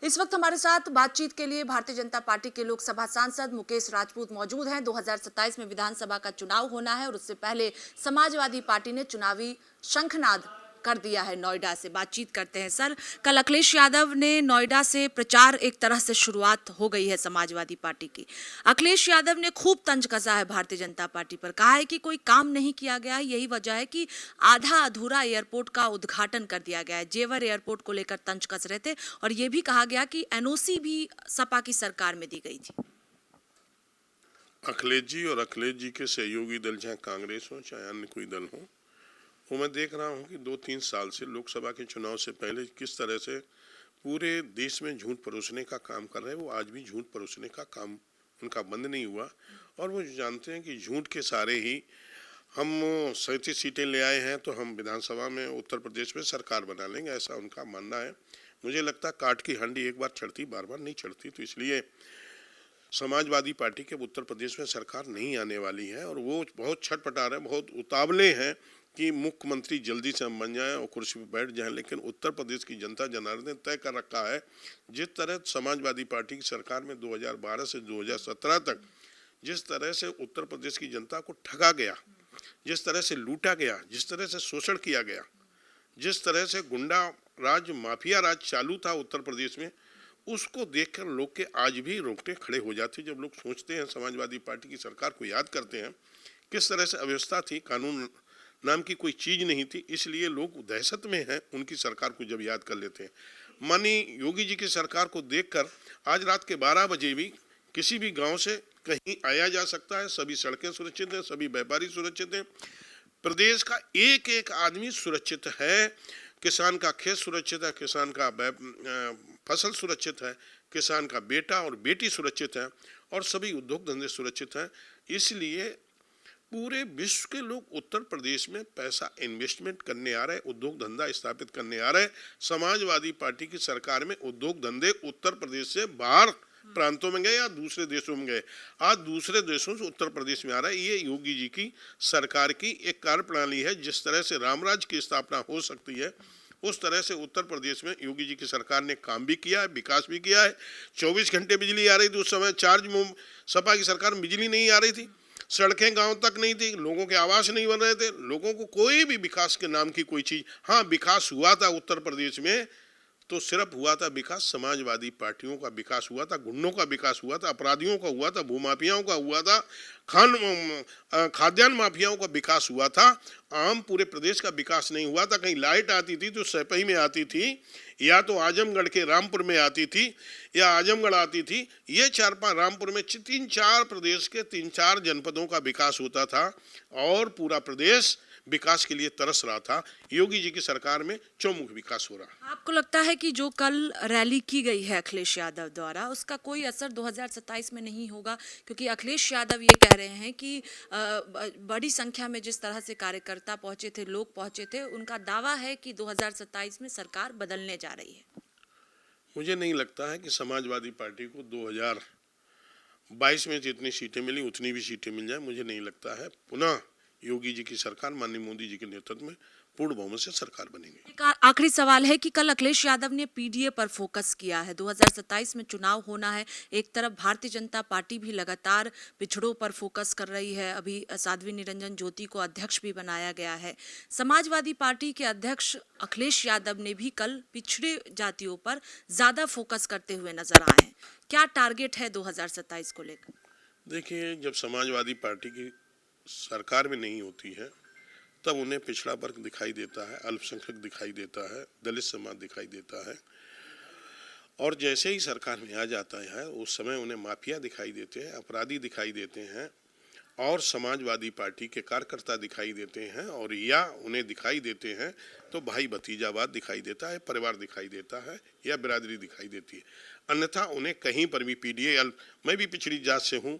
इस वक्त हमारे साथ बातचीत के लिए भारतीय जनता पार्टी के लोकसभा सांसद मुकेश राजपूत मौजूद हैं। 2027 में विधानसभा का चुनाव होना है और उससे पहले समाजवादी पार्टी ने चुनावी शंखनाद कर दिया है। नोएडा से बातचीत करते हैं। सर, कल अखिलेश यादव ने नोएडा से प्रचार एक तरह से शुरुआत हो गई है समाजवादी पार्टी की। अखिलेश यादव ने खूब तंज कसा है भारतीय जनता पार्टी पर, कहा है कि कोई काम नहीं किया गया है, यही वजह है कि आधा अधूरा एयरपोर्ट का उद्घाटन कर दिया गया है। जेवर एयरपोर्ट को लेकर तंज कस रहे थे और ये भी कहा गया कि एनओसी भी सपा की सरकार में दी गई थी। अखिलेश जी और अखिलेश जी के सहयोगी दल, चाहे कांग्रेस हो चाहे अन्य कोई दल हो, वो मैं देख रहा हूँ कि 2-3 साल से लोकसभा के चुनाव से पहले किस तरह से पूरे देश में झूठ परोसने का काम कर रहे हैं। वो आज भी झूठ परोसने का काम उनका बंद नहीं हुआ और वो जानते हैं कि झूठ के सारे ही हम 37 सीटें ले आए हैं तो हम विधानसभा में उत्तर प्रदेश में सरकार बना लेंगे, ऐसा उनका मानना है। मुझे लगता है काट की हांडी एक बार चढ़ती बार बार नहीं चढ़ती, तो इसलिए समाजवादी पार्टी के उत्तर प्रदेश में सरकार नहीं आने वाली है और वो बहुत छटपटा रहे हैं, बहुत उतावले हैं कि मुख्यमंत्री जल्दी से हम बन जाएं और कुर्सी पर बैठ जाएं। लेकिन उत्तर प्रदेश की जनता जनार्दन ने तय कर रखा है, जिस तरह समाजवादी पार्टी की सरकार में 2012 से 2017 तक जिस तरह से उत्तर प्रदेश की जनता को ठगा गया, जिस तरह से लूटा गया, जिस तरह से शोषण किया गया, जिस तरह से गुंडा राज, माफिया राज चालू था उत्तर प्रदेश में, उसको देखकर लोग के आज भी रोंगटे खड़े हो जाते। जब लोग सोचते हैं, समाजवादी पार्टी की सरकार को याद करते हैं, किस तरह से अव्यवस्था थी, कानून नाम की कोई चीज नहीं थी, इसलिए लोग दहशत में हैं उनकी सरकार को जब याद कर लेते हैं। माननीय योगी जी की सरकार को देखकर आज रात के 12 बजे भी किसी भी गांव से कहीं आया जा सकता है, सभी सड़कें सुरक्षित हैं, सभी व्यापारी सुरक्षित हैं, प्रदेश का एक एक आदमी सुरक्षित है, किसान का खेत सुरक्षित है, किसान का फसल सुरक्षित है, किसान का बेटा और बेटी सुरक्षित है और सभी उद्योग धंधे सुरक्षित हैं। इसलिए पूरे विश्व के लोग उत्तर प्रदेश में पैसा इन्वेस्टमेंट करने आ रहे हैं, उद्योग धंधा स्थापित करने आ रहे हैं। समाजवादी पार्टी की सरकार में उद्योग धंधे उत्तर प्रदेश से बाहर प्रांतों में गए या दूसरे देशों में गए, आज दूसरे देशों से उत्तर प्रदेश में आ रहा है। ये योगी जी की सरकार की एक कार्यप्रणाली है। जिस तरह से रामराज की स्थापना हो सकती है, उस तरह से उत्तर प्रदेश में योगी जी की सरकार ने काम भी किया है, विकास भी किया है। 24 घंटे बिजली आ रही थी, उस समय सपा की सरकार में बिजली नहीं आ रही थी, सड़कें गांव तक नहीं थी, लोगों के आवास नहीं बन रहे थे, लोगों को कोई भी विकास के नाम की कोई चीज, हाँ विकास हुआ था उत्तर प्रदेश में, तो सिर्फ हुआ था विकास समाजवादी पार्टियों का विकास हुआ था, गुंडों का विकास हुआ था, अपराधियों का हुआ था, भूमाफियाओं का हुआ था, खाद्यान्न माफियाओं का विकास हुआ था। आम पूरे प्रदेश का विकास नहीं हुआ था। कहीं लाइट आती थी तो सैपई में आती थी, या तो आजमगढ़ के रामपुर में आती थी, या आजमगढ़ आती थी। ये 4-5 रामपुर में 3-4 प्रदेश के 3-4 जनपदों का विकास होता था और पूरा प्रदेश विकास के लिए तरस रहा था। योगी जी की सरकार में चौमुख विकास हो रहा। आपको लगता है कि जो कल रैली की गई है अखिलेश यादव द्वारा, उसका कोई असर 2027 में नहीं होगा? क्योंकि अखिलेश यादव ये कह रहे हैं कि बड़ी संख्या में जिस तरह से कार्यकर्ता पहुंचे थे, लोग पहुंचे थे, उनका दावा है कि 2027 में सरकार बदलने जा रही है। मुझे नहीं लगता है कि समाजवादी पार्टी को 2022 में जितनी सीटें मिली उतनी भी सीटें मिल जाए। मुझे नहीं लगता है पुनः योगी जी की सरकार माननीय मोदी जी के नेतृत्व में पूर्ण बहुमत से सरकार बनेगी। एक आखिरी सवाल है कि कल अखिलेश यादव ने पीडीए पर फोकस किया है। 2027 में चुनाव होना है, एक तरफ भारतीय जनता पार्टी भी लगातार पिछड़ों पर फोकस कर रही है, अभी साध्वी निरंजन ज्योति को अध्यक्ष भी बनाया गया है। समाजवादी पार्टी के अध्यक्ष अखिलेश यादव ने भी कल पिछड़े जातियों पर ज्यादा फोकस करते हुए नजर आए हैं। क्या टारगेट है 2027 को लेकर? देखिए, जब समाजवादी पार्टी की सरकार में नहीं होती है तब उन्हें पिछड़ा वर्ग दिखाई देता है, अल्पसंख्यक दिखाई देता है, दलित समाज दिखाई देता है, और जैसे ही सरकार में आ जाता है उस समय उन्हें माफिया दिखाई देते हैं, अपराधी दिखाई देते हैं और समाजवादी पार्टी के कार्यकर्ता दिखाई देते हैं, और या उन्हें दिखाई देते हैं तो भाई भतीजावाद दिखाई देता है, परिवार दिखाई देता है या बिरादरी दिखाई देती है। अन्यथा उन्हें कहीं पर भी पीडीए, मैं भी पिछड़ी जात से हूँ,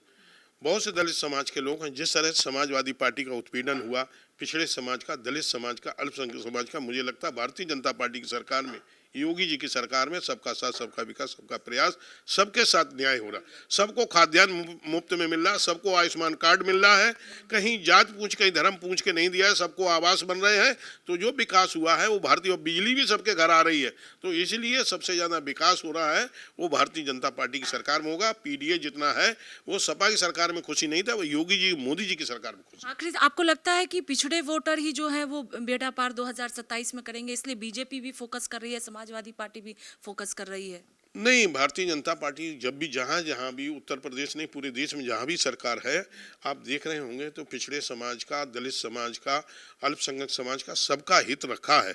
बहुत से दलित समाज के लोग हैं, जिस तरह समाजवादी पार्टी का उत्पीड़न हुआ पिछड़े समाज का, दलित समाज का, अल्पसंख्यक समाज का, मुझे लगता है भारतीय जनता पार्टी की सरकार में योगी जी की सरकार में सबका साथ, सबका विकास, सबका प्रयास, सबके साथ न्याय हो रहा, सबको खाद्यान्न मुफ्त में मिल रहा, सबको आयुष्मान कार्ड मिल रहा है, कहीं जात पूछ कहीं धर्म पूछ के नहीं दिया है, सबको आवास बन रहे हैं। तो जो विकास हुआ है वो भारतीय, और बिजली भी सबके घर आ रही है, तो इसलिए सबसे ज्यादा विकास हो रहा है वो भारतीय जनता पार्टी की सरकार में होगा। पीडीए जितना है वो सपा की सरकार में खुशी नहीं था, वो योगी जी मोदी जी की सरकार में खुशी। आखिर आपको लगता है कि पिछड़े वोटर ही जो है वो बेड़ा पार 2027 में करेंगे, इसलिए बीजेपी भी फोकस कर रही है, समाजवादी पार्टी भी फोकस कर रही है? नहीं, भारतीय जनता पार्टी जब भी जहाँ जहाँ भी, उत्तर प्रदेश नहीं पूरे देश में जहाँ भी सरकार है, आप देख रहे होंगे तो पिछड़े समाज का, दलित समाज का, अल्पसंख्यक समाज का, सबका हित रखा है।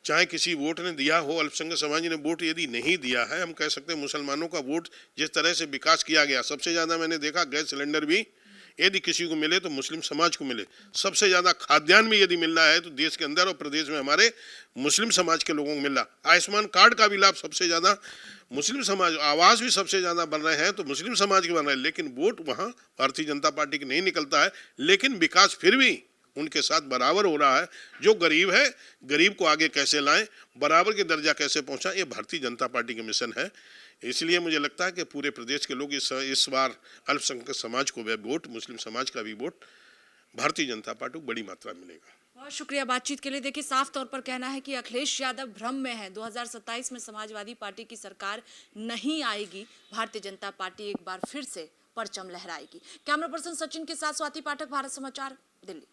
चाहे किसी वोट ने दिया हो, अल्पसंख्यक समाज ने वोट यदि नहीं दिया है, हम कह सकते हैं मुसलमानों का वोट जिस तरह से विकास किया गया, सबसे ज्यादा मैंने देखा गैस सिलेंडर भी यदि किसी को मिले तो मुस्लिम समाज को मिले, सबसे ज्यादा खाद्यान्न भी यदि मिल रहा है तो देश के अंदर और प्रदेश में हमारे मुस्लिम समाज के लोगों को मिल रहा। आयुष्मान कार्ड का भी लाभ सबसे ज्यादा मुस्लिम समाज, आवास भी सबसे ज्यादा बन रहे हैं तो मुस्लिम समाज के बन रहे हैं, लेकिन वोट वहां भारतीय जनता पार्टी की नहीं निकलता है। लेकिन विकास फिर भी उनके साथ बराबर हो रहा है। जो गरीब है, गरीब को आगे कैसे लाएं, बराबर के दर्जा कैसे पहुंचा, ये भारतीय जनता पार्टी का मिशन है। इसलिए मुझे लगता है कि पूरे प्रदेश के लोग इस बार अल्पसंख्यक समाज को भी वोट, मुस्लिम समाज का भी वोट भारतीय जनता पार्टी को बड़ी मात्रा में मिलेगा। बहुत शुक्रिया बातचीत के लिए। देखिए, साफ तौर पर कहना है कि अखिलेश यादव भ्रम में है। 2027 में समाजवादी पार्टी की सरकार नहीं आएगी, भारतीय जनता पार्टी एक बार फिर से परचम लहराएगी। कैमरा पर्सन सचिन के साथ स्वाति पाठक, भारत समाचार, दिल्ली।